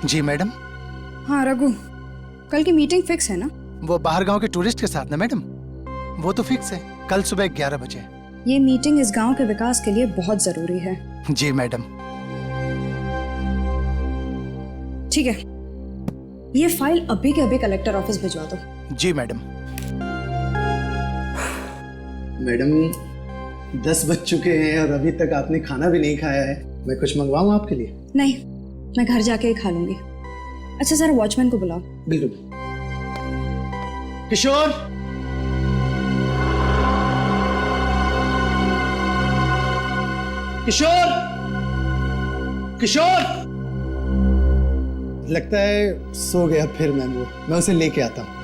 जी madam. हाँ रघु, कल की मीटिंग फिक्स है ना? वो बाहर गांव के टूरिस्ट के साथ ना मैडम, वो तो फिक्स है, कल सुबह 11 बजे। ये मीटिंग इस गांव के विकास के लिए बहुत जरूरी है। जी मैडम। ठीक है, ये फाइल अभी के अभी कलेक्टर ऑफिस भिजवा दो। जी मैडम। मैडम 10 बज चुके हैं और अभी तक आपने खाना भी नहीं खाया है। मैं कुछ मंगवाऊं आपके लिए? नहीं, मैं घर जाके ही खा लूंगी। अच्छा सर, वॉचमैन को बुलाओ। बिल्कुल। किशोर, किशोर, किशोर। लगता है सो गया फिर मैंगो, मैं उसे लेके आता हूँ।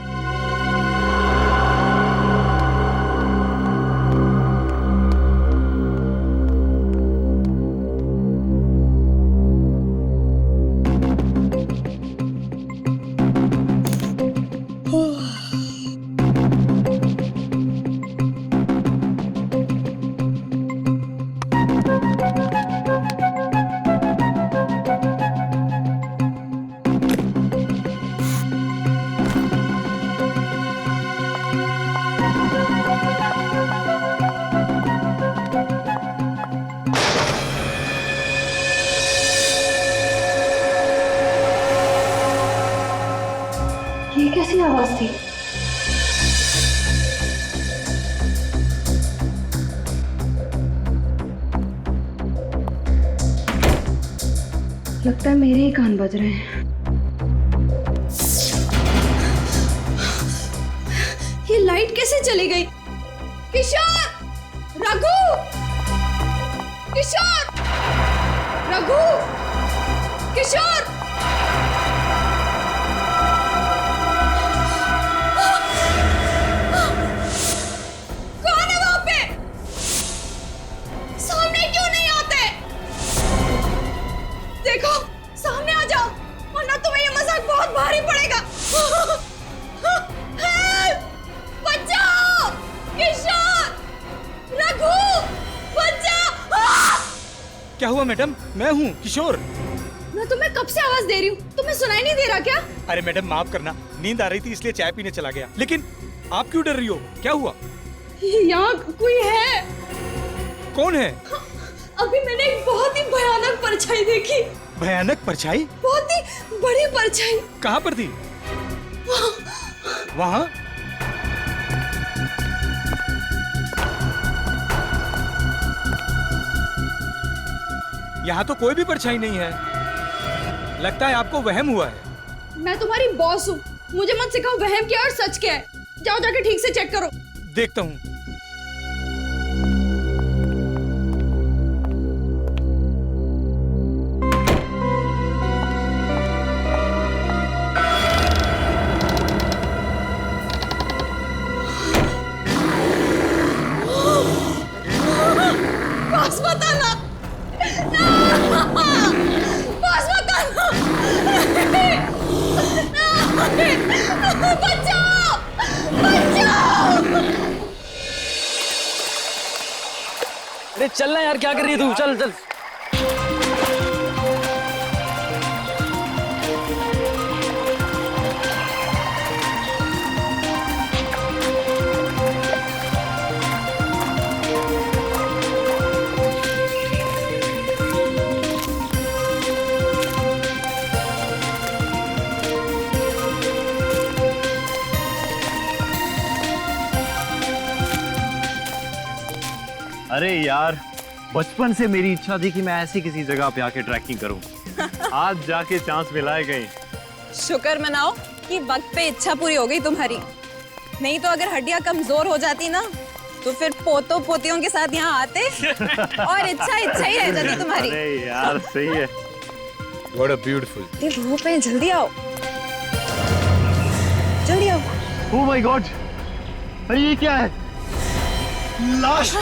ये कैसी आवाज थी? लगता है मेरे ही कान बज रहे हैं। ये लाइट कैसे चली गई? किशोर! रघु! किशोर! रघु! किशोर! कौन है वहां पे? सामने क्यों नहीं आते? देखो, सामने आ जाओ, वरना तुम्हें ये मजाक बहुत भारी पड़ेगा। बचाओ! किशोर! रघु! बचाओ! क्या हुआ मैडम? मैं हूँ किशोर। मैं तुम्हें कब से आवाज दे रही हूँ, तुम्हें सुनाई नहीं दे रहा क्या? अरे मैडम माफ करना, नींद आ रही थी इसलिए चाय पीने चला गया। लेकिन आप क्यों डर रही हो? क्या हुआ? यहाँ कोई है। कौन है? अभी मैंने एक बहुत ही भयानक परछाई देखी। भयानक परछाई? बहुत ही बड़ी परछाई। कहाँ पर थी? वहाँ? यहाँ तो कोई भी परछाई नहीं है। लगता है आपको वहम हुआ है। मैं तुम्हारी बॉस हूँ, मुझे मत सिखाओ वहम क्या और सच क्या है। जाओ जाके ठीक से चेक करो। देखता हूँ। बॉस बताना, बॉस बताना, बचाओ, बचाओ। अरे चलना यार, क्या कर रही है तू? चल चल। अरे यार, बचपन से मेरी इच्छा थी कि मैं ऐसी किसी जगह पे आके ट्रैकिंग करूं। आज जाके चांस मिला है कहीं। शुक्र मनाओ कि वक्त पे इच्छा पूरी हो गई तुम्हारी। नहीं तो अगर हड्डियां कमजोर हो जाती ना, तो फिर पोतों पोतियों के साथ यहाँ आते और इच्छा ही रह जाती तुम्हारी। अरे यार सही है। What a beautiful। ये धूप है, जल्दी आओ, जल्दी आओ। ओह माय गॉड, अरे ये क्या है? लाश।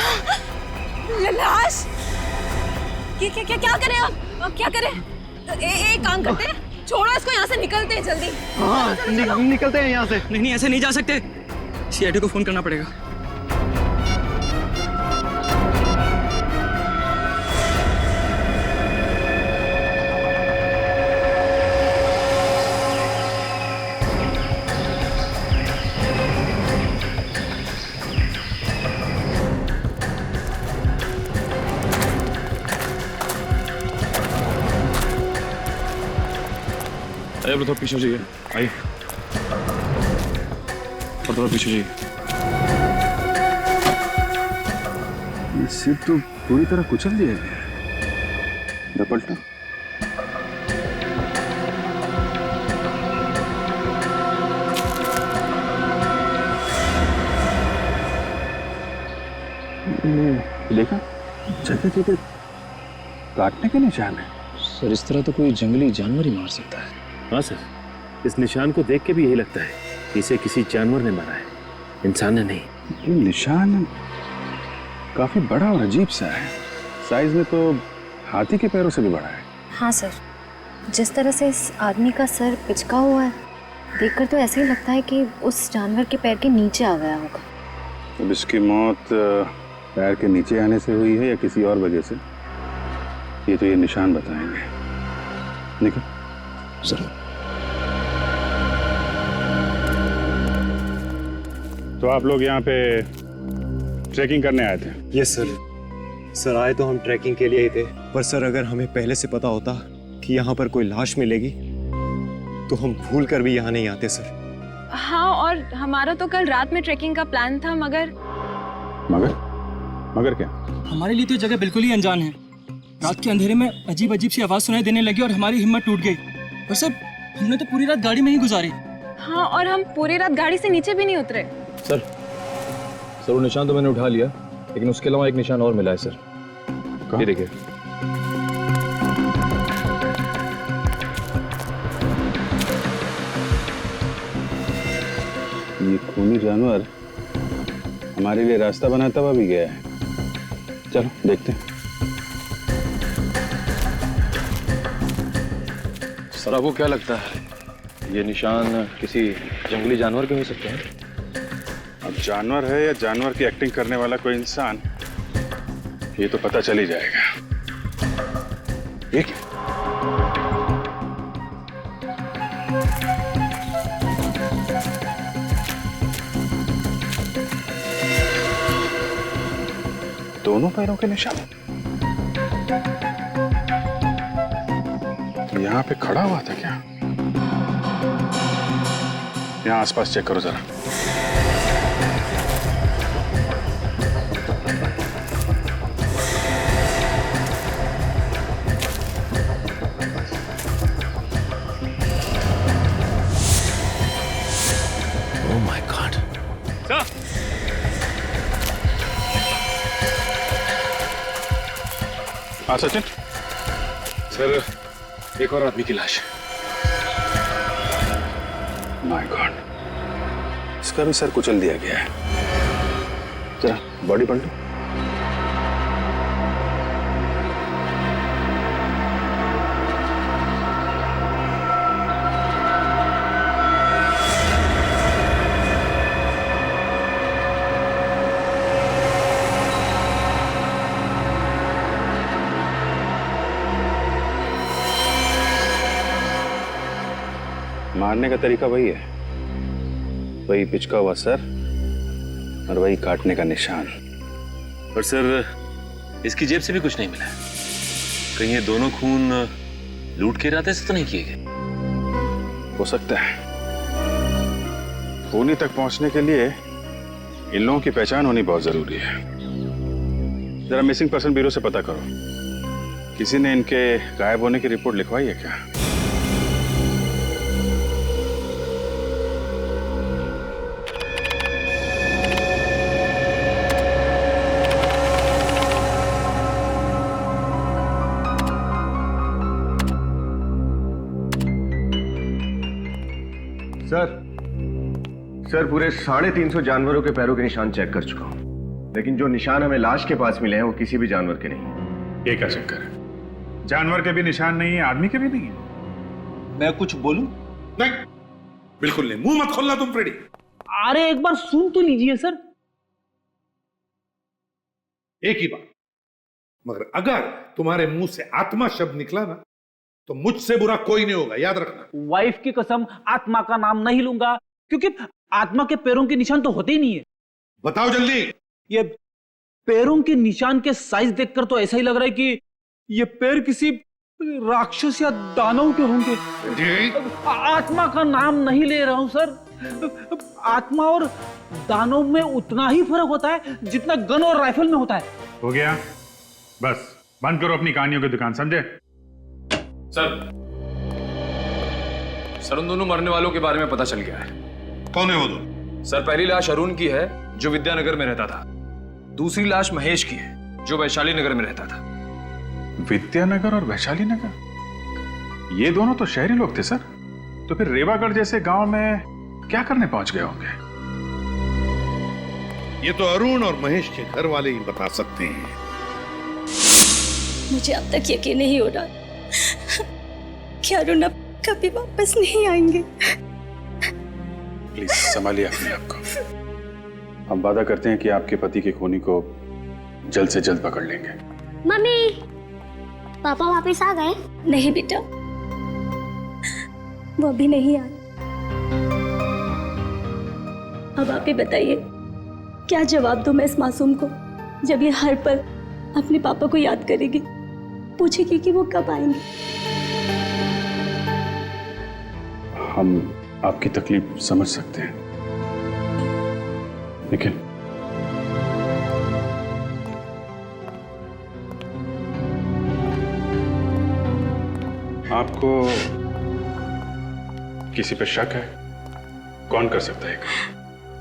लाश? क्या करें अब क्या करें? एक काम करते हैं, छोड़ो इसको, यहाँ से निकलते हैं जल्दी। हाँ निकलते हैं यहाँ से। नहीं ऐसे नहीं जा सकते, सीआईडी को फोन करना पड़ेगा। आप लोग थोड़ा पीछे हो जाइए, आइए और थोड़ा पीछे जाइए। ये सीट तो पूरी तरह कुचल दिया गया है। पलटा देखा, जगह जगह काटने के निशान है। सर इस तरह तो कोई जंगली जानवर ही मार सकता है। हाँ सर, इस निशान को देख के भी यही लगता है कि इसे किसी जानवर ने मारा है, इंसान ने नहीं। ये निशान काफी बड़ा और अजीब सा है। साइज में तो हाथी के पैरों से भी बड़ा है। हाँ सर, जिस तरह से इस आदमी का सर पिचका हुआ है, देखकर तो ऐसे ही लगता है कि उस जानवर के पैर के नीचे आ गया होगा। अब इसकी मौत पैर के नीचे आने से हुई है या किसी और वजह से, ये तो ये निशान बताएंगे। निकल सर तो आप लोग यहाँ पे ट्रैकिंग करने आए थे? Yes sir. सर आए तो हम ट्रैकिंग के लिए ही थे, पर सर अगर हमें पहले से पता होता कि यहाँ पर कोई लाश मिलेगी तो हम भूल कर भी यहाँ नहीं आते सर। हाँ, और हमारा तो कल रात में ट्रैकिंग का प्लान था, मगर मगर क्या? हमारे लिए तो जगह बिल्कुल ही अनजान है। रात के अंधेरे में अजीब अजीब सी आवाज सुनाई देने लगी और हमारी हिम्मत टूट गई। और सर हमने तो पूरी रात गाड़ी में ही गुजारी। हाँ, और हम पूरी रात गाड़ी से नीचे भी नहीं उतरे। सर वो निशान तो मैंने उठा लिया, लेकिन उसके अलावा एक निशान और मिला है सर। ये देखिए। ये खूनी जानवर हमारे लिए रास्ता बनाता हुआ भी गया है। चलो देखते हैं। सर आपको क्या लगता है, ये निशान किसी जंगली जानवर के हो सकते हैं? अब जानवर है या जानवर की एक्टिंग करने वाला कोई इंसान, ये तो पता चल ही जाएगा। ये क्या? दोनों पैरों के निशान। यहाँ पे खड़ा हुआ था क्या? यहाँ आसपास चेक करो जरा। Oh my God. हाँ सचिन। सर एक और आदमी की लाश। माय गॉड, इसका भी सर कुचल दिया गया है। जरा बॉडी पलटो। मारने का तरीका वही है, वही पिचका हुआ सर और वही काटने का निशान। और सर इसकी जेब से भी कुछ नहीं मिला। कहीं ये दोनों खून लूट के इरादे से तो नहीं किए गए? हो सकता है। खूनी तक पहुंचने के लिए इन लोगों की पहचान होनी बहुत जरूरी है। जरा मिसिंग पर्सन ब्यूरो से पता करो, किसी ने इनके गायब होने की रिपोर्ट लिखवाई है क्या? सर पूरे 350 जानवरों के पैरों के निशान चेक कर चुका हूं, लेकिन जो निशान हमें लाश के पास मिले हैं वो किसी भी जानवर के नहीं। ये क्या चक्कर है? जानवर के भी निशान नहीं है, आदमी के भी नहीं है। मैं कुछ बोलूं? नहीं, बिल्कुल नहीं। मुंह मत खोलना तुम फ्रेडी। अरे एक बार सुन तो लीजिए सर। एक ही बात, मगर अगर तुम्हारे मुंह से आत्मा शब्द निकला ना तो मुझसे बुरा कोई नहीं होगा, याद रखना। वाइफ की कसम आत्मा का नाम नहीं लूंगा, क्योंकि आत्मा के पैरों के निशान तो होते ही नहीं है। बताओ जल्दी। ये पैरों के निशान के साइज देखकर तो ऐसा ही लग रहा है कि ये पैर किसी राक्षस या दानव के होंगे। आत्मा का नाम नहीं ले रहा हूं सर। आत्मा और दानव में उतना ही फर्क होता है जितना गन और राइफल में होता है। हो गया, बस बंद करो अपनी कहानियों की दुकान, समझे? सर उन दोनों मरने वालों के बारे में पता चल गया है। कौन है वो दोनों? सर पहली लाश अरुण की है जो विद्यानगर में रहता था। दूसरी लाश महेश की है जो वैशाली नगर में रहता था। विद्यानगर और वैशाली नगर, ये दोनों तो शहरी लोग थे सर। तो फिर रेवागढ़ जैसे गांव में क्या करने पहुंच गए होंगे? ये तो अरुण और महेश के घर वाले ही बता सकते हैं। मुझे अब तक यकीन नहीं हो रहा कि अरुण अब कभी वापस नहीं आएंगे। प्लीज संभालिए अपने आप को। हम वादा करते हैं कि आपके पति के खूनी को जल्द से जल्द पकड़ लेंगे। मम्मी, पापा वापस आ गए? नहीं बेटा, वो अभी नहीं आए। अब आप ही बताइए, क्या जवाब दूं मैं इस मासूम को जब ये हर पल अपने पापा को याद करेगी, पूछेगी कि वो कब आएंगे। हम आपकी तकलीफ समझ सकते हैं, लेकिन आपको किसी पे शक है? कौन कर सकता है?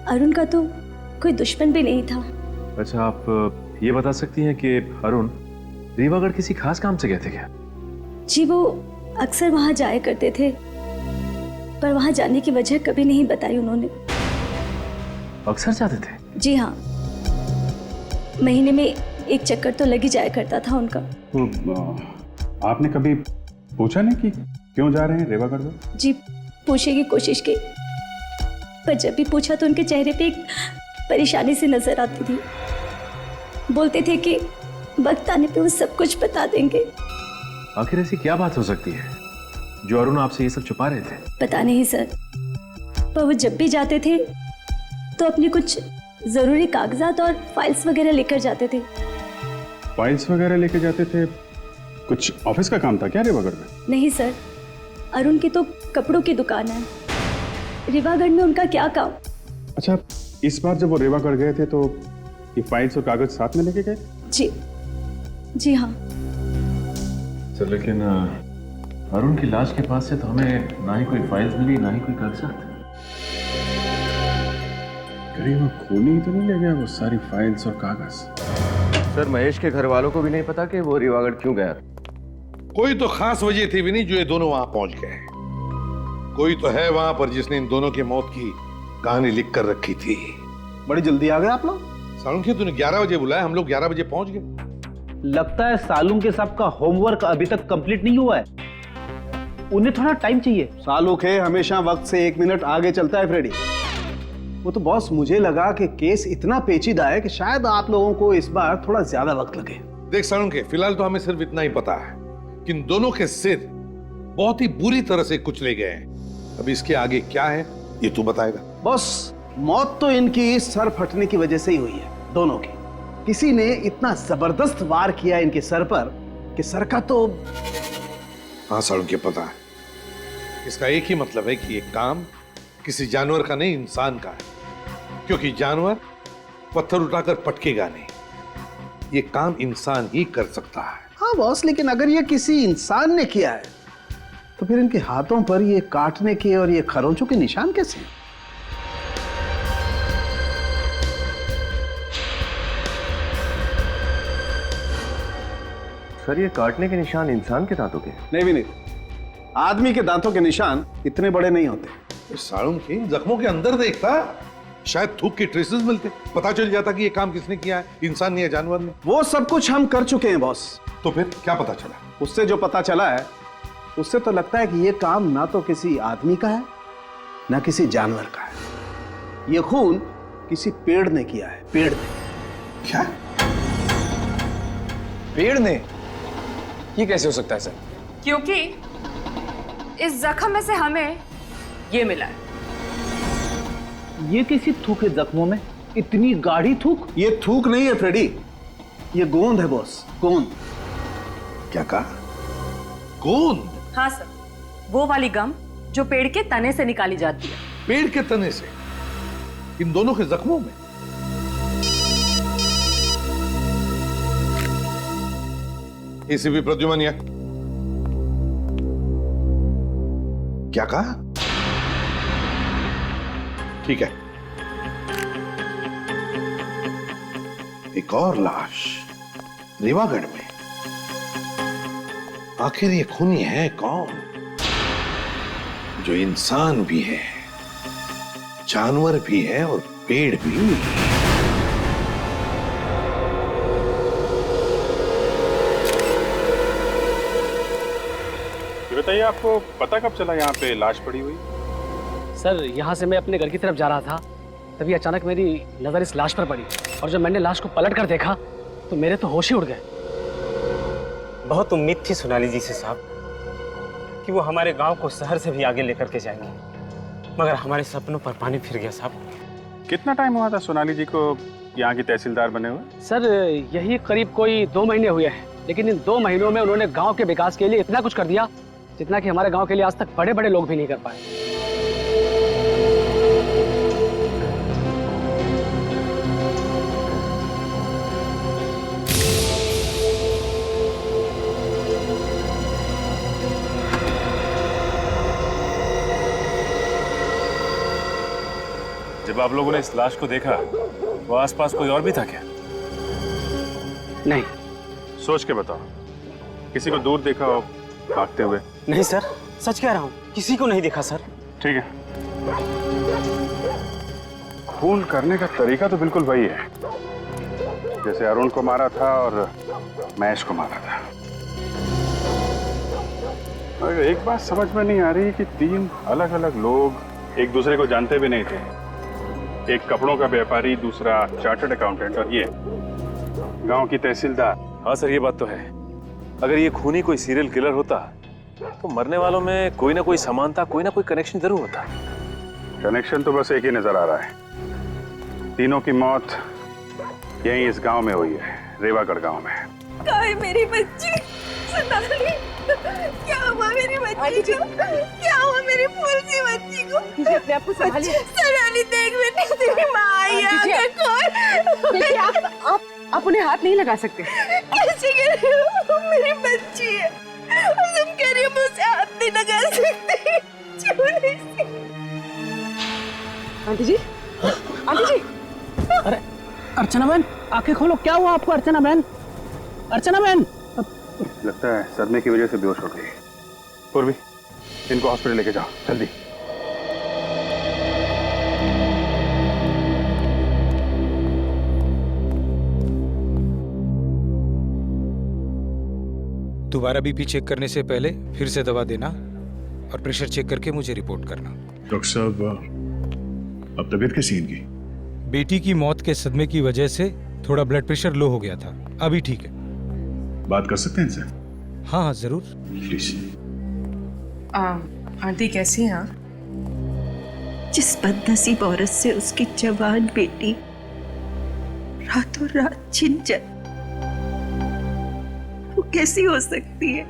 अरुण का तो कोई दुश्मन भी नहीं था। अच्छा, आप ये बता सकती हैं कि अरुण रीवागढ़ किसी खास काम से गए थे क्या? जी, वो अक्सर वहां जाया करते थे, पर वहां जाने की वजह कभी नहीं बताई उन्होंने। अक्सर जाते थे? जी हाँ, महीने में एक चक्कर तो लग ही जाया करता था उनका। तो आपने कभी पूछा नहीं कि क्यों जा रहे हैं रेवागढ़ में? जी, पूछने की कोशिश की, पर जब भी पूछा तो उनके चेहरे पे एक परेशानी सी नजर आती थी। बोलते थे कि वक्त आने पे वो सब कुछ बता देंगे। आखिर ऐसी क्या बात हो सकती है जो अरुण आपसे ये सब छुपा रहे थे? पता नहीं सर, पर वो जब भी जाते थे तो अपनी कुछ जरूरी कागजात और फाइल्स वगैरह लेकर जाते थे। फाइल्स वगैरह लेके जाते थे? कुछ ऑफिस का काम था क्या रेवागढ़ में? नहीं सर, अरुण की तो कपड़ों की दुकान है। रेवागढ़ में उनका क्या काम? अच्छा, इस बार जब वो रेवागढ़ गए थे तो ये फाइल्स और कागज साथ में लेके गए? जी हाँ। सर लेकिन अरुण की लाश के पास से तो हमें ना ही कोई फाइल्स मिली ना ही कोई कागजात। कहीं वो खूनी तो नहीं ले गया वो सारी फाइल्स और कागज? सर महेश के घर वालों को भी नहीं पता कि वो रीवागढ़ क्यों गया। कोई तो खास वजह थी भी नहीं जो ये दोनों वहां पहुंच गए। कोई तो है वहां पर जिसने इन दोनों की मौत की कहानी लिख कर रखी थी। बड़ी जल्दी आ गए आप लोग। सालुंखे, तूने 11 बजे बुलाया, हम लोग 11 बजे पहुंच गए। लगता है सालुंखे के साहब का होमवर्क अभी तक कंप्लीट नहीं हुआ है, उन्हें थोड़ा टाइम चाहिए। सालुंखे हमेशा वक्त से 1 मिनट आगे चलता है फ्रेडी। वो तो बॉस, मुझे लगा कि केस इतना पेचीदा है कि शायद आप लोगों को इस बार थोड़ा ज्यादा वक्त लगे। देख सालुंखे, फिलहाल तो हमें सिर्फ इतना ही पता है कि इन दोनों के सिर बहुत ही बुरी तरह से कुचले गए हैं। अब इसके आगे क्या है ये तू बताएगा। बॉस, मौत तो इनकी सर फटने की वजह से ही हुई है, दोनों की। किसी ने इतना जबरदस्त वार किया इनके सर पर कि सर का तो। हाँ सालुंखे, पता है। इसका एक ही मतलब है कि ये काम किसी जानवर का नहीं, इंसान का है, क्योंकि जानवर पत्थर उठाकर पटकेगा नहीं, ये काम इंसान ही कर सकता है। हाँ बॉस, लेकिन अगर ये किसी इंसान ने किया है तो फिर इनके हाथों पर ये काटने के और ये खरोंचों के निशान कैसे? सर ये काटने के निशान इंसान के दांतों के? नहीं विनीत, आदमी के दांतों के निशान इतने बड़े नहीं होते। सालुंखे, जख्मों के अंदर देखता, शायद थूक के ट्रेसेस मिलते, पता चल जाता कि ये काम किसने किया है, इंसान ने या जानवर ने। वो सब कुछ हम कर चुके हैं बॉस। तो फिर क्या पता चला? उससे जो पता चला है उससे तो लगता है कि ये काम ना तो किसी आदमी का है ना किसी जानवर का है। ये खून किसी पेड़ ने किया है। पेड़ ने। क्या? पेड़ ने? ये कैसे हो सकता है सर? क्योंकि इस जख्म में से हमें ये मिला है। ये किसी थूके जख्मों में इतनी गाढ़ी थूक? ये थूक नहीं है फ्रेडी, ये गोंद है बॉस, गोंद। क्या कहा? कौन? हाँ सर, वो वाली गम जो पेड़ के तने से निकाली जाती है। पेड़ के तने से? इन दोनों के जख्मों में? एसीपी प्रद्युमन, क्या कहा? ठीक है, एक और लाश रीवागढ़ में। आखिर ये खूनी है कौन, जो इंसान भी है, जानवर भी है और पेड़ भी? ये बताइए, आपको पता कब चला यहाँ पे लाश पड़ी हुई? सर, यहाँ से मैं अपने घर की तरफ जा रहा था, तभी अचानक मेरी नजर इस लाश पर पड़ी, और जब मैंने लाश को पलट कर देखा तो मेरे तो होश ही उड़ गए। बहुत उम्मीद थी सोनाली जी से साहब कि वो हमारे गांव को शहर से भी आगे लेकर के जाएंगे, मगर हमारे सपनों पर पानी फिर गया साहब। कितना टाइम हुआ था सोनाली जी को यहाँ की तहसीलदार बने हुए? सर, यही करीब कोई 2 महीने हुए हैं, लेकिन इन 2 महीनों में उन्होंने गांव के विकास के लिए इतना कुछ कर दिया जितना कि हमारे गांव के लिए आज तक बड़े बड़े लोग भी नहीं कर पाए। जब आप लोगों ने इस लाश को देखा, वो आसपास कोई और भी था क्या? नहीं। सोच के बताओ, किसी को दूर देखा हो भागते हुए? नहीं सर, सच कह रहा हूँ, किसी को नहीं देखा सर। ठीक है, खून करने का तरीका तो बिल्कुल वही है जैसे अरुण को मारा था और महेश को मारा था। और एक बात समझ में नहीं आ रही कि 3 अलग अलग लोग एक दूसरे को जानते भी नहीं थे। एक कपड़ों का व्यापारी, दूसरा चार्टर्ड अकाउंटेंट और ये गांव की तहसीलदार। हाँ सर, ये बात तो है। अगर ये खूनी कोई सीरियल किलर होता तो मरने वालों में कोई ना कोई समानता, कोई ना कोई कनेक्शन जरूर होता। कनेक्शन तो बस एक ही नजर आ रहा है, तीनों की मौत यहीं इस गांव में हुई है, रेवागढ़ गांव में। कहाँ है मेरी बच्ची सोनाली? क्या हुआ मेरी बच्ची को? क्या हुआ मेरी फूल सी बच्ची को? अपने आप को संभालिए। सोनाली, देख बेटी, तेरी माँ आई है। देखिए, आप उन्हें हाथ नहीं लगा सकते। कैसे कह रही हो? मेरी बच्ची है, तुम कह रही हो मैं उसे हाथ नहीं लगा सकती? छोड़ी सी। आंटी जी, आंटी जी। अरे अर्चना बहन, आंखें खोलो, क्या हुआ आपको? अर्चना बहन, अर्चना बहन। लगता है सदमे की वजह से बेहोश हो गई। पूर्वी, इनको हॉस्पिटल लेके जाओ जल्दी। दोबारा बीपी चेक करने से पहले फिर से दवा देना और प्रेशर चेक करके मुझे रिपोर्ट करना। डॉक्टर साहब, अब तबीयत कैसी है इनकी? बेटी की मौत के सदमे की वजह से थोड़ा ब्लड प्रेशर लो हो गया था, अभी ठीक है। बात कर सकते हैं इनसे? हाँ हाँ जरूर। प्लीज। आंटी कैसी हैं आप? जिस बदनसीब औरत से उसकी जवान बेटी रातों रात छिन जाए, वो कैसी हो सकती है?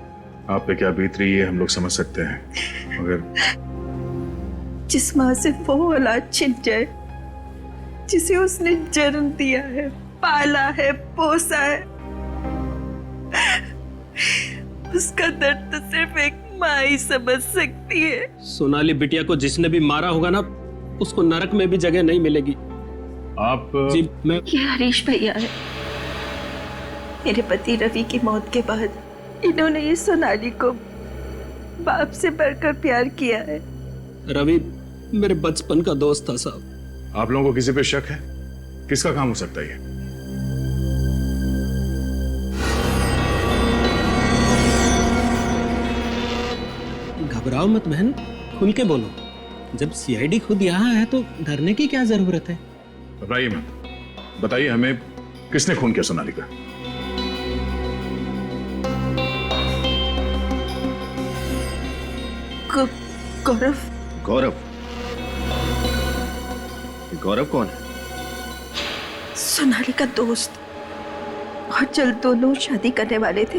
आप पे क्या बीत रही है हम लोग समझ सकते हैं, मगर जिस माँ से वो औलाद छिन जाए जिसे उसने जन्म दिया है, पाला है, पोसा है, उसका दर्द तो सिर्फ एक माँ ही समझ सकती है। सोनाली बिटिया को जिसने भी मारा होगा ना, उसको नरक में भी जगह नहीं मिलेगी। आप जी, मैं ये हरीश भैया है। मेरे पति रवि की मौत के बाद इन्होंने ये सोनाली को बाप से बढ़कर प्यार किया है। रवि मेरे बचपन का दोस्त था साहब। आप लोगों को किसी पे शक है? किसका काम हो सकता है ये? घबराओ मत बहन, खुल के बोलो। जब सीआईडी खुद यहाँ है तो डरने की क्या जरूरत है? घबराइए मत, बताइए हमें किसने खून किया सोनाली का? गौरव। गौरव? गौरव कौन है? सोनाली का दोस्त, और जल्द दोनों शादी करने वाले थे।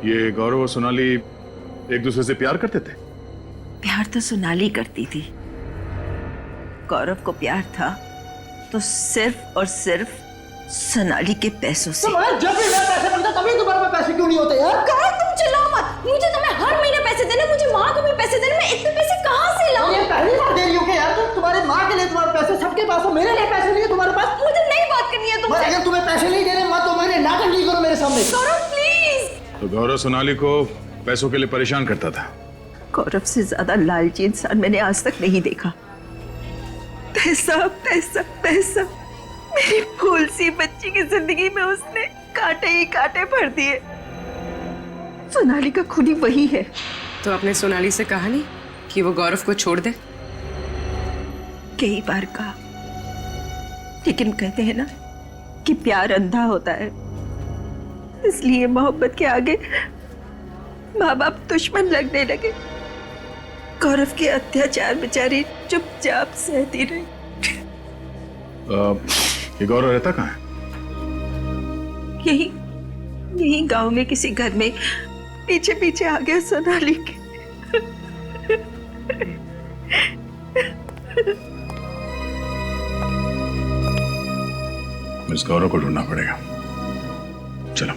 ये गौरव और सोनाली एक दूसरे से प्यार करते थे? प्यार तो सोनाली करती थी। गौरव को प्यार था तो सिर्फ और सिर्फ सोनाली के पैसों से। तुम्हारे जब भी मैं पैसे मिलता तभी तुम्हारे पास पैसे क्यों नहीं होते यार? कहाँ तुम चिल्लाओ मत। मुझे तुम्हें हर महीने पैसे देने, मुझे माँ को भी पैसे देने, मैं इतने पैसे कहाँ से लाऊं? ये पहली बार दे रही हो क्या यार? तुम तुम्हारे माँ के लिए तुम्हारे पैसे सबके पास हो, मेरे लिए पैसे नहीं है तुम्हारे पास। मुझे नहीं बात करनी है तुमसे। अगर तुम्हें पैसे नहीं देने मत तो मेरे नाटक नहीं करो मेरे सामने। गौरव प्लीज। तो गौरव सोनाली को पैसों के लिए परेशान करता था। गौरव से ज्यादा लालची इंसान मैंने आज तक नहीं देखा। पैसा पैसा पैसा, मेरी फूल सी बच्ची की जिंदगी में उसने कांटे ही कांटे भर दिए। सोनाली का खूनी वही है। तो अपने सोनाली से कहा नहीं कि वो गौरव को छोड़ दे? कई बार कहा, लेकिन कहते हैं ना कि प्यार अंधा होता है, इसलिए मोहब्बत के आगे माँ बाप दुश्मन लगने लगे। गौरव के अत्याचार बेचारी चुपचाप सहती रही। ये गौरव रहता कहाँ है? यही गांव में किसी घर में पीछे पीछे आ गया सोनाली के। इस गौरव को ढूंढना पड़ेगा। चलो।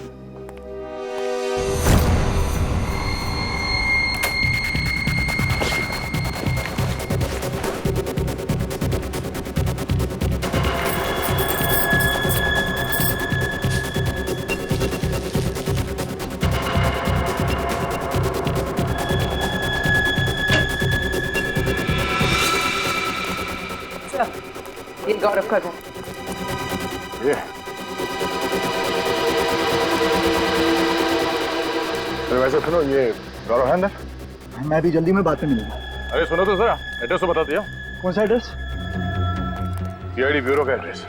ये गौरव का घर। ये वैसे सुनो, ये गौरव है अंदर? मैं भी जल्दी में बात में मिलूंगा। अरे सुनो तो जरा, एड्रेस तो बता दिया। कौन सा एड्रेस? सीआईडी ब्यूरो का एड्रेस।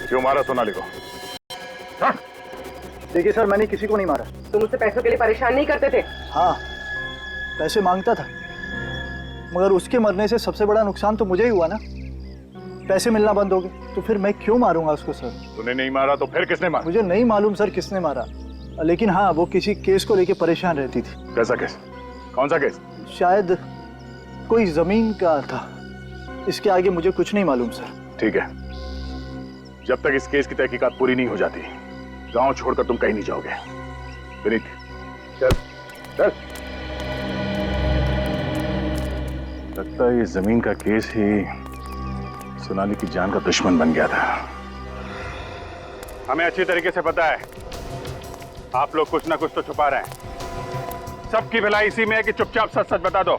क्यों मारा सोनाली को? देखिए सर, मैंने किसी को नहीं मारा। तुम उससे पैसों के लिए परेशान नहीं करते थे? हाँ, पैसे मांगता था, मगर उसके मरने से सबसे बड़ा नुकसान तो मुझे ही हुआ ना। पैसे मिलना बंद हो गए तो फिर मैं क्यों मारूंगा उसको सर? तूने नहीं मारा तो फिर किसने मारा? मुझे नहीं मालूम सर किसने मारा, लेकिन हाँ, वो किसी केस को लेके परेशान रहती थी। कैसा केस? कौन सा केस? शायद कोई जमीन का था। इसके आगे मुझे कुछ नहीं मालूम सर। ठीक है, जब तक इस केस की तहकीकात पूरी नहीं हो जाती, गांव छोड़कर तुम कहीं नहीं जाओगे। विनीत, चल चल। लगता है ये जमीन का केस ही सोनाली की जान का दुश्मन बन गया था। हमें अच्छी तरीके से पता है आप लोग कुछ ना कुछ तो छुपा रहे हैं। सबकी भलाई इसी में है कि चुपचाप सच सच बता दो,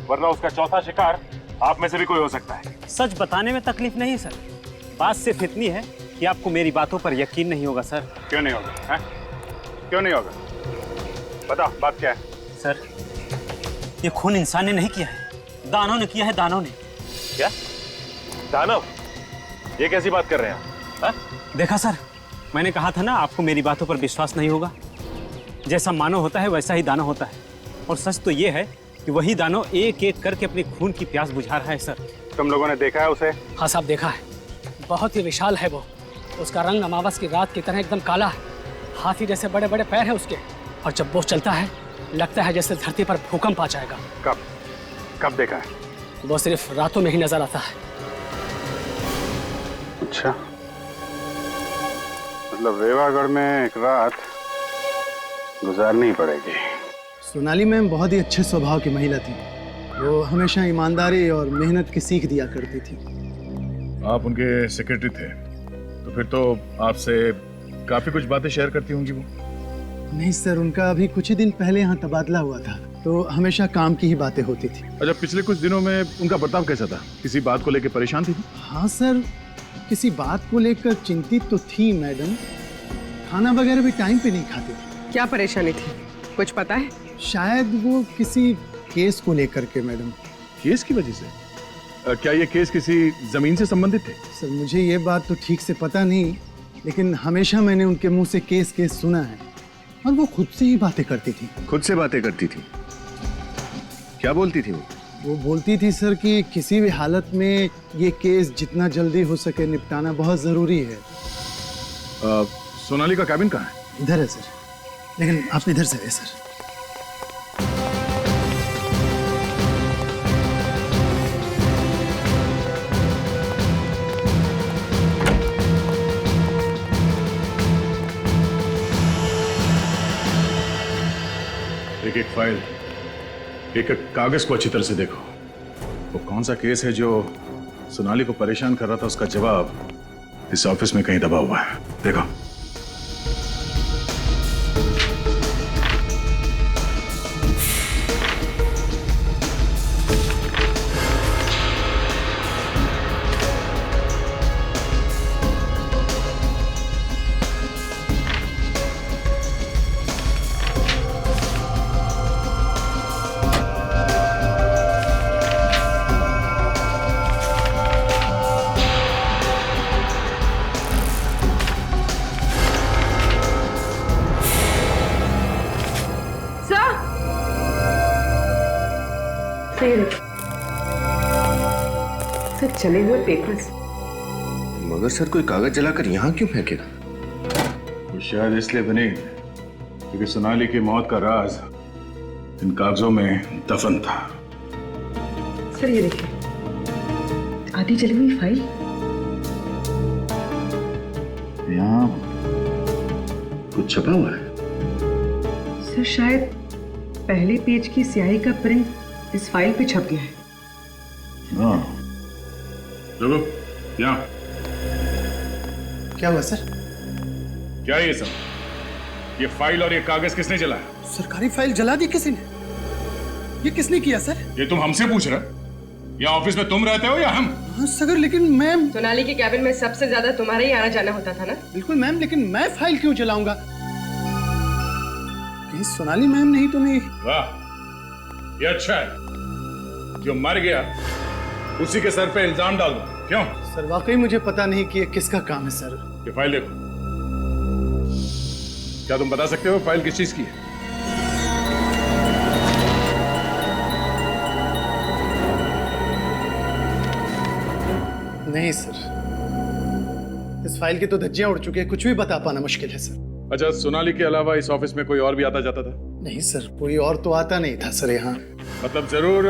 वरना उसका चौथा शिकार आप में से भी कोई हो सकता है। सच बताने में तकलीफ नहीं सर, बात सिर्फ इतनी है कि आपको मेरी बातों पर यकीन नहीं होगा सर। क्यों नहीं होगा? है? क्यों नहीं होगा? बताओ बात क्या है? सर, ये खून इंसान ने नहीं किया है, दानव ने किया है, दानव ने। क्या? दानव? ये कैसी बात कर रहे हैं आप? देखा सर, मैंने कहा था ना आपको मेरी बातों पर विश्वास नहीं होगा। जैसा मानव होता है वैसा ही दानव होता है, और सच तो ये है कि वही दानव एक एक करके अपने खून की प्यास बुझा रहा है सर। तुम लोगों ने देखा है उसे? हाँ साहब, देखा है। बहुत ही विशाल है वो। उसका रंग अमावस की रात की तरह एकदम काला है। हाथी जैसे बड़े बड़े पैर है उसके, और जब वो चलता है लगता है जैसे धरती पर भूकंप आ जाएगा। कब देखा है? वो सिर्फ रातों में ही नजर आता है। अच्छा, मतलब रेवागढ़ में एक रात गुजारनी पड़ेगी। सोनाली मैम बहुत ही अच्छे स्वभाव की महिला थी। वो हमेशा ईमानदारी और मेहनत की सीख दिया करती थी। आप उनके सेक्रेटरी थे, तो फिर तो आपसे काफी कुछ बातें शेयर करती होंगी वो? नहीं सर, उनका अभी कुछ ही दिन पहले यहाँ तबादला हुआ था, तो हमेशा काम की ही बातें होती थी। अच्छा, पिछले कुछ दिनों में उनका बर्ताव कैसा था? किसी बात को लेकर परेशान थी? हाँ सर, किसी बात को लेकर चिंतित तो थी मैडम। खाना वगैरह भी टाइम पे नहीं खाती थी। क्या परेशानी थी, कुछ पता है? शायद वो किसी केस को लेकर के मैडम। केस की वजह से? क्या ये केस किसी जमीन से संबंधित थे? सर मुझे ये बात तो ठीक से पता नहीं, लेकिन हमेशा मैंने उनके मुंह से केस केस सुना है और वो खुद से ही बातें करती थी। खुद से बातें करती थी? क्या बोलती थी वो बोलती थी सर कि किसी भी हालत में ये केस जितना जल्दी हो सके निपटाना बहुत जरूरी है। सोनाली का कैबिन कहाँ है? इधर है सर, लेकिन आप इधर से आइए सर। एक एक फाइल, एक एक कागज को अच्छी तरह से देखो। वो कौन सा केस है जो सोनाली को परेशान कर रहा था, उसका जवाब इस ऑफिस में कहीं दबा हुआ है। देखो। सर चले हुए पेपर्स। मगर सर कोई कागज जलाकर यहाँ क्यों फेंकेगा? वो शायद इसलिए बनी क्योंकि सोनाली की मौत का राज इन कागजों में दफन था। सर ये देखिए, आधी जली हुई फाइल। यहाँ कुछ छपा हुआ है। सर शायद पहले पेज की स्याही का प्रिंट इस फाइल पे छप गया है। हाँ, देखो यहाँ। क्या हुआ सर? क्या ये सब? ये फाइल और ये कागज किसने जलाया? सरकारी फाइल जला दी किसी ने? ये किसने किया सर? ये तुम हमसे पूछ रहे? यहाँ ऑफिस में तुम रहते हो या हम? हाँ सर, लेकिन मैम। सोनाली के कैबिन में सबसे ज्यादा तुम्हारा ही आना जाना होता था ना? बिल्कुल मैम, लेकिन मैं फाइल क्यों जलाऊंगा? कहीं सोनाली मैम नहीं तो नहीं? वाह, ये अच्छा है। जो मर गया उसी के सर पे इल्जाम डाल दो। क्यों? सर वाकई मुझे पता नहीं कि ये किसका काम है सर। ये फाइल देखो। क्या तुम बता सकते हो फाइल किस चीज की है? नहीं सर, इस फाइल की तो धज्जियां उड़ चुकी है, कुछ भी बता पाना मुश्किल है सर। अच्छा, सोनाली के अलावा इस ऑफिस में कोई और भी आता जाता था? नहीं सर, कोई और तो आता नहीं था सर यहाँ। मतलब जरूर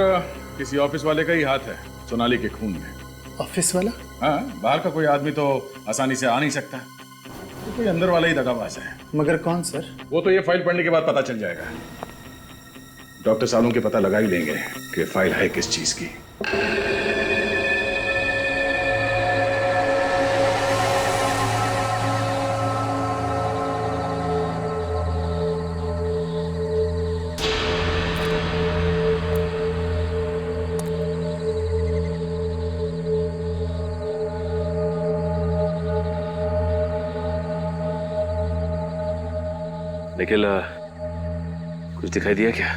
किसी ऑफिस वाले का ही हाथ है सोनाली के खून में। ऑफिस वाला? हाँ, बाहर का कोई आदमी तो आसानी से आ नहीं सकता, तो कोई अंदर वाला ही दगाबाज है। मगर कौन सर? वो तो ये फाइल पढ़ने के बाद पता चल जाएगा। डॉक्टर सालों के पता लगा ही लेंगे कि फाइल है किस चीज की। निखिल, कुछ दिखाई दिया क्या?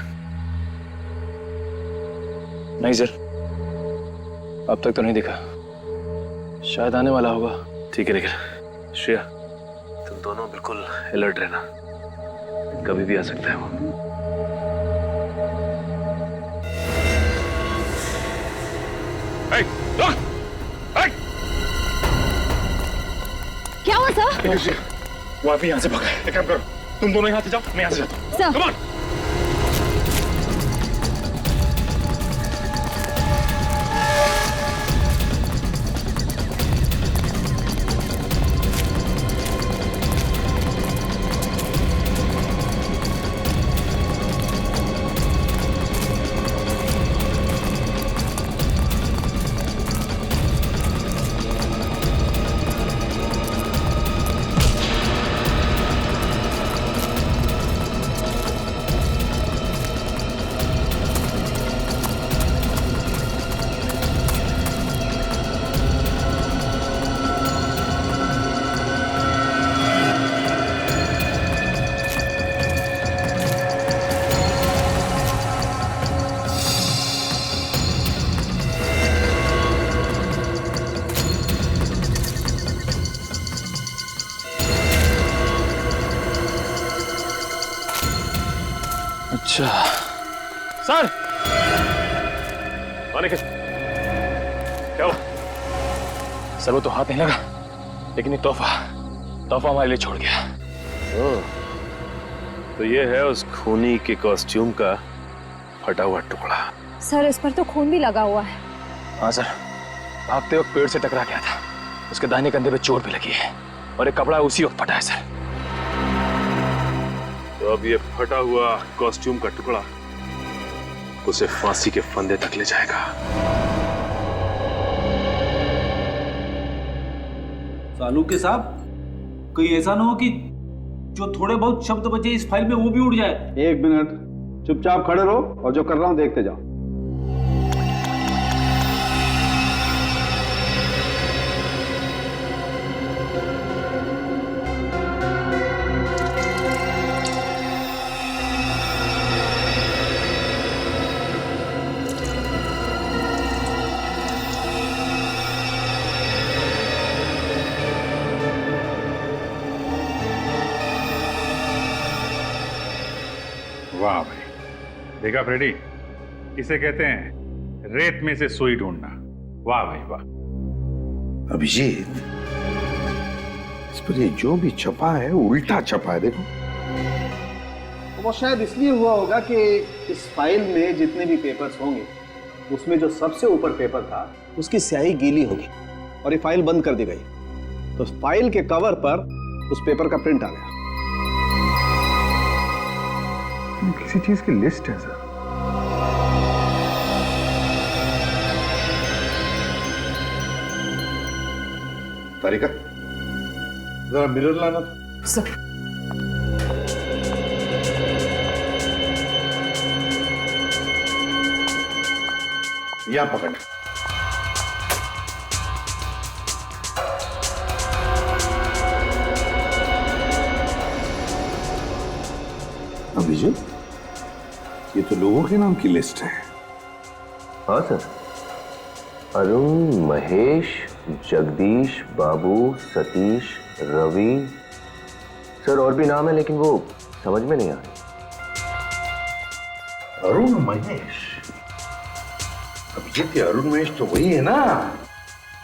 नहीं सर, अब तक तो नहीं दिखा, शायद आने वाला होगा। ठीक है निखिल। श्रेया, तुम दोनों बिल्कुल अलर्ट रहना, कभी भी आ सकता है वो। क्या हुआ सर? वो आप यहाँ से भागा है। एक काम करो, तुम दोनों यहाँ से जाओ, मैं यहाँ से जाता हूँ। सर। Come on. अच्छा सर, निखिल क्या हुआ? सर वो तो हाथ नहीं लगा, लेकिन ये तोहफा हमारे लिए छोड़ गया। ओह, तो ये है उस खूनी के कॉस्ट्यूम का फटा हुआ टुकड़ा। सर इस पर तो खून भी लगा हुआ है। हाँ सर, भागते वक्त पेड़ से टकरा गया था, उसके दाहिने कंधे पे चोट भी लगी है और एक कपड़ा उसी वक्त फटा है सर। तो अब ये फटा हुआ कॉस्ट्यूम का टुकड़ा उसे फांसी के फंदे तक ले जाएगा। सालूके साहब, कहीं ऐसा ना हो कि जो थोड़े बहुत शब्द बचे इस फाइल में वो भी उड़ जाए। 1 मिनट चुपचाप खड़े रहो और जो कर रहा हूं देखते जाओ। वाह भाई, देखा फ्रेडी, इसे कहते हैं रेत में से सुई ढूंढना। वाह भाई वाह। अभिजीत, इस पर ये जो भी छपा है उल्टा छपा है, देखो। वो शायद इसलिए हुआ होगा कि इस फाइल में जितने भी पेपर्स होंगे उसमें जो सबसे ऊपर पेपर था उसकी स्याही गीली होगी और ये फाइल बंद कर दी गई, तो फाइल के कवर पर उस पेपर का प्रिंट आ गया। किसी चीज की लिस्ट है सर। तारिका, जरा मिरर लाना था। सर यहां पकड़। अभिजीत, ये तो लोगों के नाम की लिस्ट है। हाँ सर, अरुण, महेश, जगदीश, बाबू, सतीश, रवि। सर और भी नाम है लेकिन वो समझ में नहीं आ रहे। अरुण महेश? अभिजीत, ये अरुण महेश तो वही है ना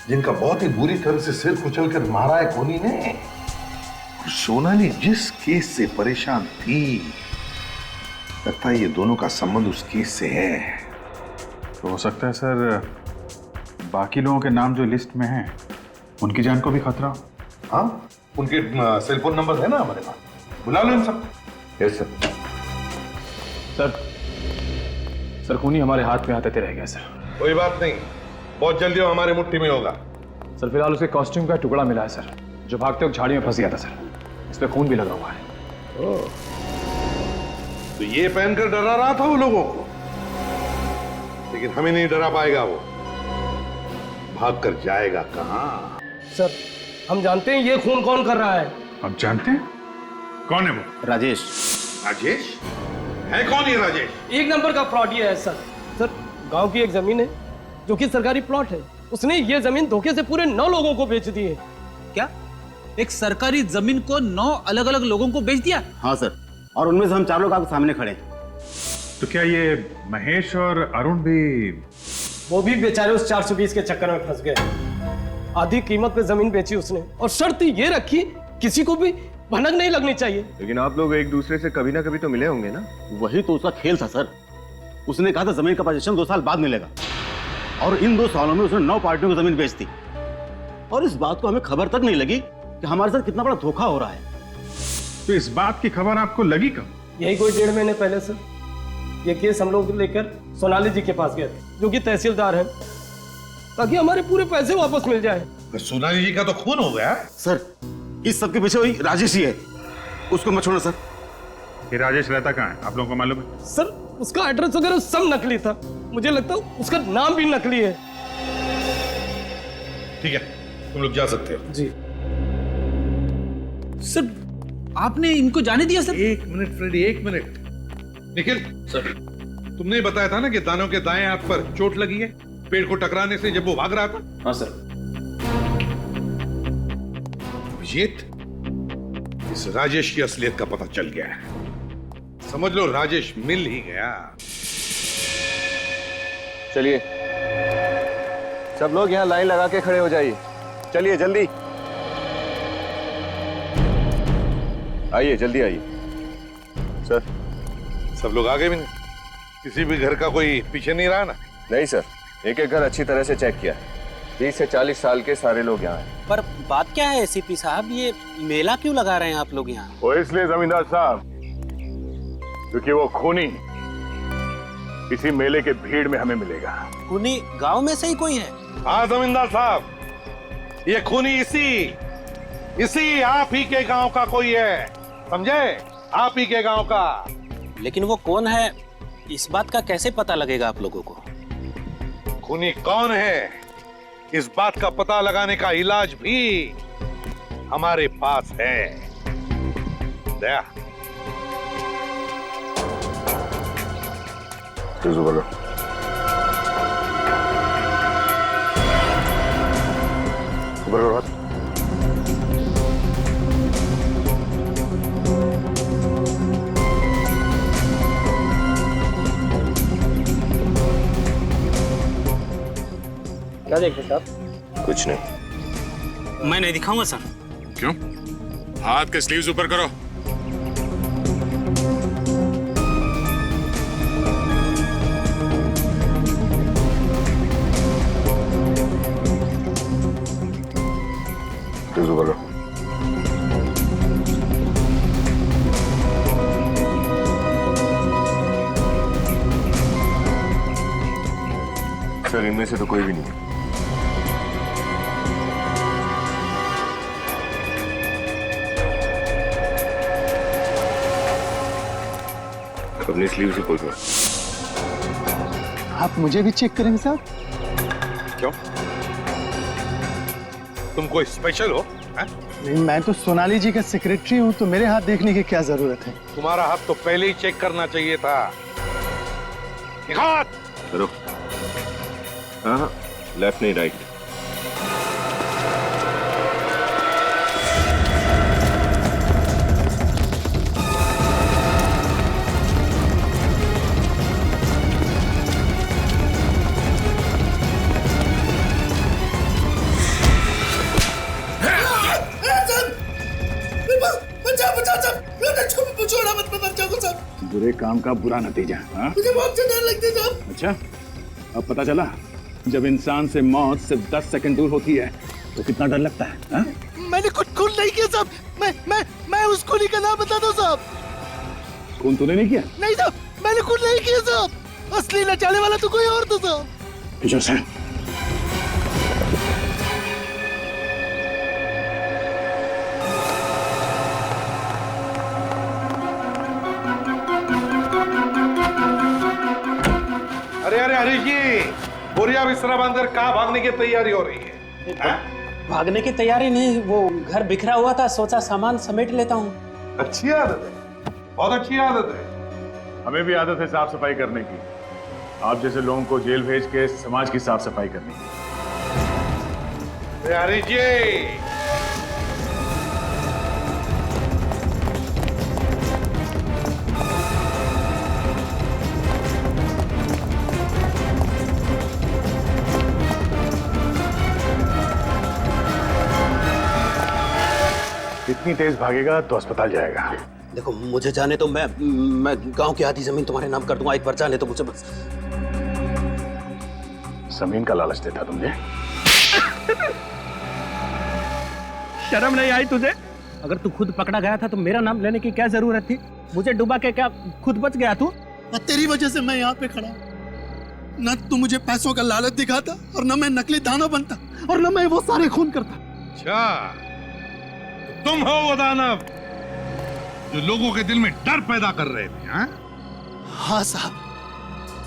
जिनका बहुत ही बुरी तरह से सिर कुचल कर मारा है कोनी ने। और सोनाली जिस केस से परेशान थी, लगता है ये दोनों का संबंध उस केस से है। तो हो सकता है सर बाकी लोगों के नाम जो लिस्ट में हैं उनकी जान को भी खतरा हो। हाँ, उनके सेल फोन नंबर है ना हमारे पास, बुला लो इन सबको। Yes sir. सर खूनी हमारे हाथ में आते रह गया सर। कोई बात नहीं, बहुत जल्दी वो हमारे मुट्ठी में होगा। सर फिलहाल उसके कॉस्ट्यूम का टुकड़ा मिला है सर, जो भागते वक्त झाड़ी में फंस गया था सर। इस पे खून भी लगा हुआ है। ओह, तो ये पहनकर डरा रहा था वो लोगों को, लेकिन हमें नहीं डरा पाएगा वो। भाग कर जाएगा कहां? सर हम जानते हैं ये खून कौन कर रहा है। आप जानते हैं कौन है वो? राजेश। राजेश है? कौन है राजेश? 1 नंबर का फ्रॉड ये है सर। सर गांव की एक जमीन है जो कि सरकारी प्लॉट है, उसने ये जमीन धोखे से पूरे 9 लोगों को बेच दी है। क्या एक सरकारी जमीन को 9 अलग अलग लोगों को बेच दिया? हाँ सर, और उनमें से हम 4 लोग आपके सामने खड़े हैं। तो क्या ये महेश और अरुण भी? वो भी बेचारे उस 420 के चक्कर में फंस गए। आधी कीमत पे जमीन बेची उसने और शर्त ये रखी किसी को भी भनक नहीं लगनी चाहिए। लेकिन आप लोग एक दूसरे से कभी ना कभी तो मिले होंगे ना? वही तो उसका खेल था सर। उसने कहा था जमीन का पोजीशन 2 साल बाद मिलेगा, और इन 2 सालों में उसने 9 पार्टियों को जमीन बेच दी, और इस बात को हमें खबर तक नहीं लगी कि हमारे साथ कितना बड़ा धोखा हो रहा है। तो इस बात की खबर आपको लगी कब? यही कोई 1.5 महीने पहले सर। ये केस हम लोग लेकर सोनाली जी के पास गए थे, जो कि तहसीलदार हैं, ताकि हमारे पूरे पैसे वापस मिल जाए। सोनाली जी का तो खून हो गया सर। इस सब के पीछे वही राजेश ही है, उसको मत छोड़ना सर। ये राजेश रहता कहाँ है, आप लोगों को मालूम है? सर उसका एड्रेस वगैरह सब नकली था, मुझे लगता है उसका नाम भी नकली है। ठीक है, तुम लोग जा सकते हो। जी सर, आपने इनको जाने दिया sir? 1 minute Freddy, 1 minute. Nikhil sir, तुमने बताया था ना कि दानव के दाएं हाथ पर चोट लगी है पेड़ को टकराने से जब वो भाग रहा था। हाँ सर। अभिजीत, इस राजेश की असलियत का पता चल गया है। समझ लो राजेश मिल ही गया। चलिए सब लोग यहाँ लाइन लगा के खड़े हो जाइए। चलिए जल्दी आइए, जल्दी आइए। सर सब लोग आगे भी नहीं? किसी भी घर का कोई पीछे नहीं रहा ना? नहीं सर, एक एक घर अच्छी तरह से चेक किया है। 30 से 40 साल के सारे लोग यहाँ हैं। पर बात क्या है एसीपी साहब, ये मेला क्यों लगा रहे हैं आप लोग यहाँ? वो इसलिए जमींदार साहब क्योंकि वो खूनी इसी मेले के भीड़ में हमें मिलेगा। खूनी गांव में से ही कोई है? हाँ जमींदार साहब, ये खूनी इसी आप ही के गांव का कोई है, समझे? आप ही के गांव का। लेकिन वो कौन है इस बात का कैसे पता लगेगा आप लोगों को? खूनी कौन है इस बात का पता लगाने का इलाज भी हमारे पास है। दया बोलो। क्या देखते साहब? कुछ नहीं। मैं नहीं दिखाऊंगा सर। क्यों? हाथ के स्लीव्स ऊपर करो। बोलो। सर इनमें से तो कोई भी नहीं है। अपनी स्लीव से खोल दो। आप मुझे भी चेक करेंगे साहब? क्यों? तुम कोई स्पेशल हो? नहीं, मैं तो सोनाली जी का सेक्रेटरी हूँ, तो मेरे हाथ देखने की क्या जरूरत है? तुम्हारा हाथ तो पहले ही चेक करना चाहिए था। हाथ करो। हाँ, लेफ्ट नहीं राइट। बुरे काम का बुरा नतीजा। हाँ? मुझे बहुत डर लगता है साहब। अच्छा, अब पता चला जब इंसान से मौत सिर्फ 10 सेकंड दूर होती है तो कितना डर लगता है। हाँ? मैंने कुछ खून नहीं किया साहब। मैं उस खूनी का नाम बता दो साहब। खून तूने नहीं किया? नहीं साहब, मैंने खून नहीं किया साहब। असली नचाने वाला तो कोई और था साहब। जो सर अरे अरे हरीश जी, बोरिया बिस्तरा बांधकर कहाँ भागने की तैयारी हो रही है? भागने की तैयारी नहीं, वो घर बिखरा हुआ था, सोचा सामान समेट लेता हूँ। अच्छी आदत है, बहुत अच्छी आदत है। हमें भी आदत है साफ सफाई करने की। आप जैसे लोगों को जेल भेज के समाज की साफ सफाई करने की। हरीश जी, इतनी तेज भागेगा तो अस्पताल जाएगा। देखो मुझे जाने तो मैं गांव की आधी जमीन तुम्हारे नाम कर दूंगा, एक बार जाने तो मुझे बस। जमीन का लालच देता तुमने? शर्म नहीं आई तुझे? अगर तू खुद पकड़ा गया था तो मेरा नाम लेने की क्या जरूरत थी? मुझे डुबा के क्या खुद बच गया तू? तेरी वजह से मैं यहाँ पे खड़ा हूँ। न तू मुझे पैसों का लालच दिखाता और न मैं नकली दानव बनता और न मैं वो सारे खून करता। अच्छा, तुम हो वो दानव जो लोगों के दिल में डर पैदा कर रहे थे? हाँ साहब,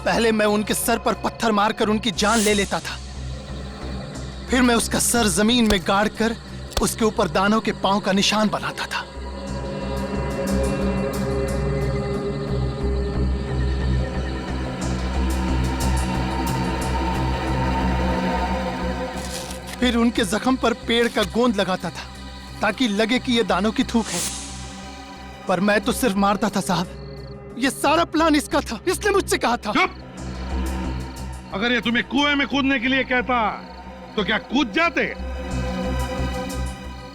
पहले मैं उनके सर पर पत्थर मारकर उनकी जान ले लेता था, फिर मैं उसका सर जमीन में गाड़ कर उसके ऊपर दानव के पांव का निशान बनाता था। फिर उनके जख्म पर पेड़ का गोंद लगाता था ताकि लगे कि यह दानव की थूक है। पर मैं तो सिर्फ मारता था साहब, ये सारा प्लान इसका था, इसने मुझसे कहा था। अगर ये तुम्हें कुएं में कूदने के लिए कहता तो क्या कूद जाते?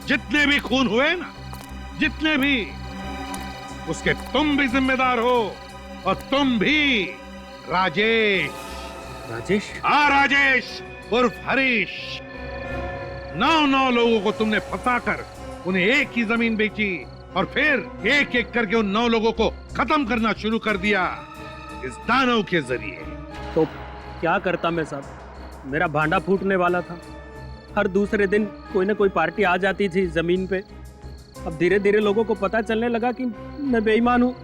जितने भी खून हुए ना, जितने भी, उसके तुम भी जिम्मेदार हो, और तुम भी राजेश। राजेश? हाँ राजेश उर्फ हरीश। 9 लोगों को तुमने फंसाकर उन्हें एक ही जमीन बेची और फिर एक एक करके उन 9 लोगों को खत्म करना शुरू कर दिया इस दानव के जरिए। तो क्या करता मैं साहब, मेरा भांडा फूटने वाला था। हर दूसरे दिन कोई ना कोई पार्टी आ जाती थी जमीन पे। अब धीरे धीरे लोगों को पता चलने लगा कि मैं बेईमान हूँ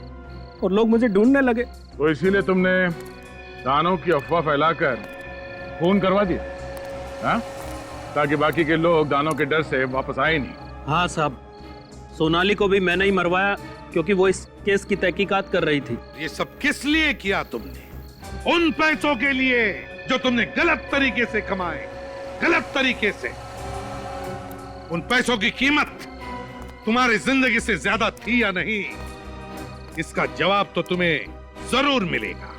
और लोग मुझे ढूंढने लगे। तो इसीलिए तुमने दानों की अफवाह फैलाकर खून करवा दिया, हाँ? ताकि बाकी के लोग दानों के डर से वापस आए नहीं। हाँ साहब, सोनाली को भी मैंने ही मरवाया क्योंकि वो इस केस की तहकीकात कर रही थी। ये सब किस लिए किया तुमने? उन पैसों के लिए जो तुमने गलत तरीके से कमाए, गलत तरीके से। उन पैसों की कीमत तुम्हारी जिंदगी से ज्यादा थी या नहीं, इसका जवाब तो तुम्हें जरूर मिलेगा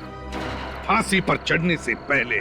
फांसी पर चढ़ने से पहले।